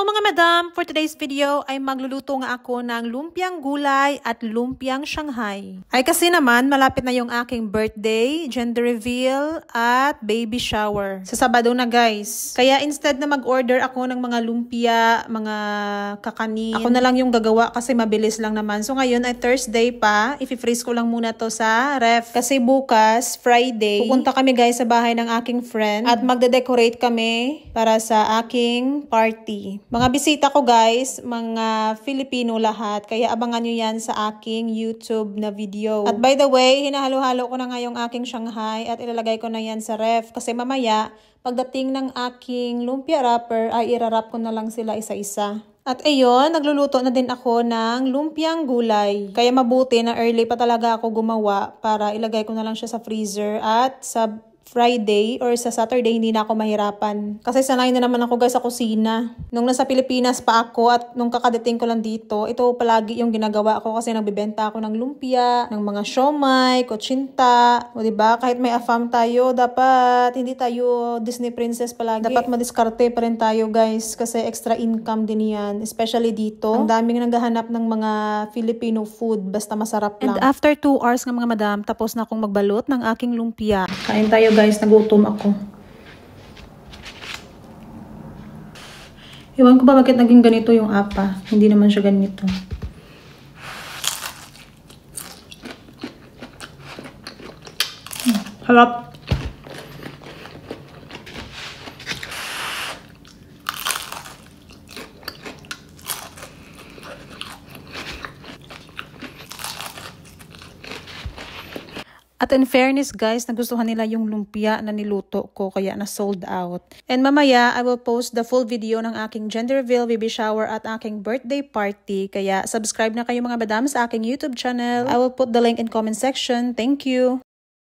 Hello mga madam! For today's video ay magluluto nga ako ng lumpiang gulay at lumpiang Shanghai. Ay kasi naman malapit na yung aking birthday, gender reveal at baby shower. Sa Sabado na guys. Kaya instead na mag-order ako ng mga lumpia, mga kakanin, ako na lang yung gagawa kasi mabilis lang naman. So ngayon ay Thursday pa. I-freeze ko lang muna to sa ref. Kasi bukas, Friday, pupunta kami guys sa bahay ng aking friend at magde-decorate kami para sa aking party. Mga bisita ko guys, mga Filipino lahat, kaya abangan nyo yan sa aking YouTube na video. At by the way, hinahalo-halo ko na nga yung aking Shanghai at ilalagay ko na yan sa ref kasi mamaya, pagdating ng aking lumpia wrapper, ay irarap ko na lang sila isa-isa. At ayun, nagluluto na din ako ng lumpiang gulay. Kaya mabuti na early pa talaga ako gumawa para ilagay ko na lang siya sa freezer at sa Friday or sa Saturday hindi na ako mahirapan. Kasi sanay na naman ako guys sa kusina. Nung nasa Pilipinas pa ako at nung kakadating ko lang dito, ito palagi yung ginagawa ko kasi nagbibenta ako ng lumpia, ng mga siomai, kutsinta. O diba? Kahit may afam tayo, dapat hindi tayo Disney princess palagi. Dapat madiskarte pa rin tayo guys kasi extra income din yan. Especially dito. Ang daming naghahanap ng mga Filipino food basta masarap lang. And after 2 hours ng mga madam, tapos na akong magbalot ng aking lumpia. Kain tayo guys, nagutom ako. Ewan ko ba bakit naging ganito yung apa. Hindi naman siya ganito. Harap. At in fairness guys, nagustuhan nila yung lumpia na niluto ko kaya na sold out. And mamaya, I will post the full video ng aking gender reveal, baby shower at aking birthday party. Kaya subscribe na kayo mga madam sa aking YouTube channel. I will put the link in comment section. Thank you!